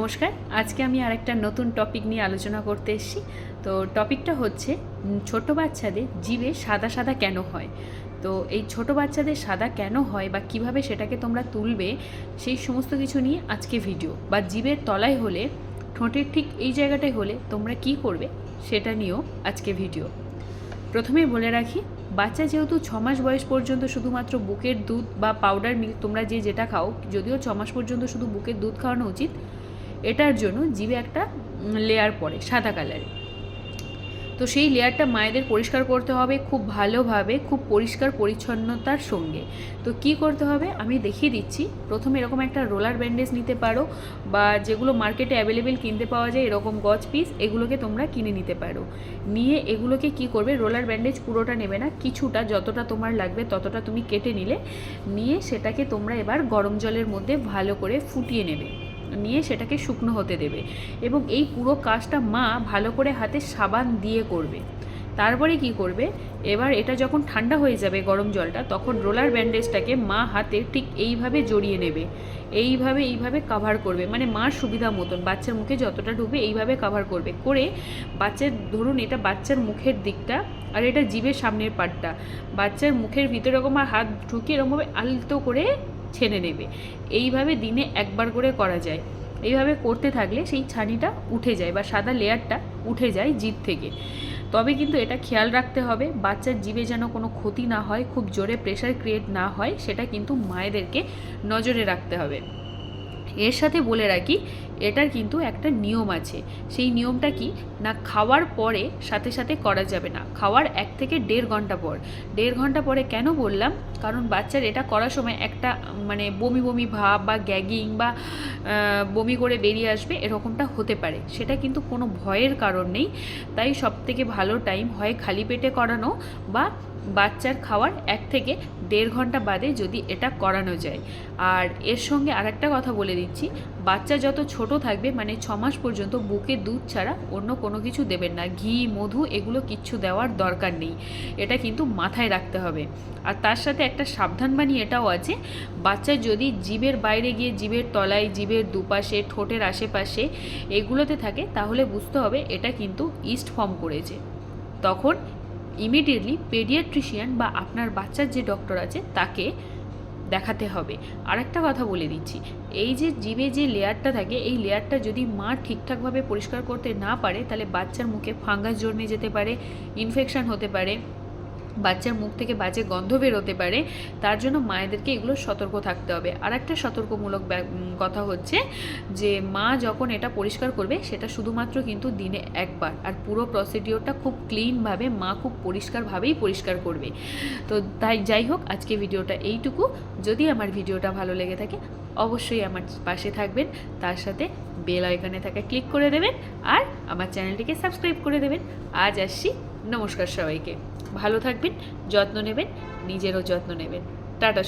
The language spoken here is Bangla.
নমস্কার। আজকে আমি আরেকটা নতুন টপিক নিয়ে আলোচনা করতে এসেছি। তো টপিকটা হচ্ছে ছোট বাচ্চাদের জিভে সাদা সাদা কেন হয়। তো এই ছোট বাচ্চাদের সাদা কেন হয় বা কিভাবে সেটাকে তোমরা তুলবে, সেই সমস্ত কিছু নিয়ে আজকে ভিডিও। বা জিভের তলায় হলে, ঠোঁটের ঠিক এই জায়গাটায় হলে তোমরা কি করবে সেটা নিয়েও আজকে ভিডিও। প্রথমেই বলে রাখি, বাচ্চা যেহেতু 6 মাস বয়স পর্যন্ত শুধুমাত্র বুকের দুধ বা পাউডার মিল্ক তোমরা যেটা খাও, যদিও 6 মাস পর্যন্ত শুধু বুকের দুধ খাওয়ানো উচিত, এটার জন্য জিভে একটা লেয়ার পড়ে সাদা কালারের। তো সেই লেয়ারটা মায়েদের পরিষ্কার করতে হবে খুব ভালোভাবে, খুব পরিষ্কার পরিচ্ছন্নতার সঙ্গে। তো কি করতে হবে আমি দেখিয়ে দিচ্ছি। প্রথমে এরকম একটা রোলার ব্যান্ডেজ নিতে পারো, বা যেগুলো মার্কেটে অ্যাভেলেবেল কিনতে পাওয়া যায় এরকম গজ পিস, এগুলোকে তোমরা কিনে নিতে পারো। নিয়ে এগুলোকে কি করবে, রোলার ব্যান্ডেজ পুরোটা নেবে না, কিছুটা যতটা তোমার লাগবে ততটা তুমি কেটে নিয়ে সেটাকে তোমরা এবার গরম জলের মধ্যে ভালো করে ফুটিয়ে নেবে, নিয়ে সেটাকে শুকনো হতে দেবে। এবং এই পুরো কাজটা মা ভালো করে হাতে সাবান দিয়ে করবে। তারপরে কি করবে, এবার এটা যখন ঠান্ডা হয়ে যাবে গরম জলটা, তখন রোলার ব্যান্ডেজটাকে মা হাতে ঠিক এইভাবে জড়িয়ে নেবে, এইভাবে কাভার করবে, মানে মার সুবিধা মতন বাচ্চার মুখে যতটা ঢুকবে এইভাবে কাভার করবে। করে বাচ্চার, ধরুন এটা বাচ্চার মুখের দিকটা আর এটা জিভের সামনের পাটটা, বাচ্চার মুখের ভিতরে এরকম আর হাত ঢুকিয়ে এরকমভাবে আলতো করে ছেনে নেবে। এইভাবে দিনে একবার করে করা যায়। এইভাবে করতে থাকলে সেই ছানিটা উঠে যায় বা সাদা লেয়ারটা উঠে যায় জিভ থেকে। তবে কিন্তু এটা খেয়াল রাখতে হবে বাচ্চার জিভে যেন কোনো ক্ষতি না হয়, খুব জোরে প্রেশার ক্রিয়েট না হয়, সেটা কিন্তু মায়েদেরকে নজরে রাখতে হবে। এর সাথে বলে রাখি, এটার কিন্তু একটা নিয়ম আছে। সেই নিয়মটা কি না, খাওয়ার পরে সাথে সাথে করা যাবে না, খাওয়ার 1 থেকে 1.5 ঘন্টা পর। 1.5 ঘন্টা পরে কেন বললাম, কারণ বাচ্চার এটা করার সময় একটা মানে বমি বমি ভাব বা গ্যাগিং বা বমি করে বেরিয়ে আসবে, এরকমটা হতে পারে। সেটা কিন্তু কোনো ভয়ের কারণ নেই। তাই সবথেকে ভালো টাইম হয় খালি পেটে করানো, বা বাচ্চার খাওয়ার 1 থেকে 1.5 ঘন্টা বাদে যদি এটা করানো যায়। আর এর সঙ্গে আরেকটা কথা বলে দিচ্ছি, বাচ্চা যত ছোট থাকবে, মানে 6 মাস পর্যন্ত বুকে দুধ ছাড়া অন্য কোনো কিছু দেবেন না, ঘি মধু এগুলো কিচ্ছু দেওয়ার দরকার নেই। এটা কিন্তু মাথায় রাখতে হবে। আর তার সাথে একটা সাবধানবাণী এটাও আছে, বাচ্চা যদি জিভের বাইরে গিয়ে জিভের তলায়, জিভের দুপাশে, ঠোঁটের আশেপাশে এগুলোতে থাকে, তাহলে বুঝতে হবে এটা কিন্তু ইস্ট ফর্ম করেছে। তখন ইমিডিয়েটলি পেডিয়াট্রিশিয়ান বা আপনার বাচ্চার যে ডক্টর আছে তাকে দেখাতে হবে। আর একটা কথা বলে দিচ্ছি, এই যে জিভে যে লেয়ারটা থাকে, এই লেয়ারটা যদি মা ঠিকঠাকভাবে পরিষ্কার করতে না পারে, তাহলে বাচ্চার মুখে ফাঙ্গাস জন্মে যেতে পারে, ইনফেকশন হতে পারে, বাচ্চার মুখ থেকে বাজে গন্ধ বেরোতে পারে। তার জন্য মায়েদেরকে এগুলো সতর্ক থাকতে হবে। আর একটা সতর্কমূলক কথা হচ্ছে যে মা যখন এটা পরিষ্কার করবে, সেটা শুধুমাত্র কিন্তু দিনে একবার, আর পুরো প্রসিডিওরটা খুব ক্লিনভাবে মা খুব পরিষ্কারভাবেই পরিষ্কার করবে। তো তাই যাই হোক, আজকে ভিডিওটা এইটুকু। যদি আমার ভিডিওটা ভালো লেগে থাকে অবশ্যই আমার পাশে থাকবেন, তার সাথে বেল আইকনে থাকা ক্লিক করে দেবেন, আর আমার চ্যানেলটিকে সাবস্ক্রাইব করে দেবেন। আজ আসছি, নমস্কার সবাইকে। ভালো থাকবেন, যত্ন নেবেন, নিজেরও যত্ন নেবেন। টাটা।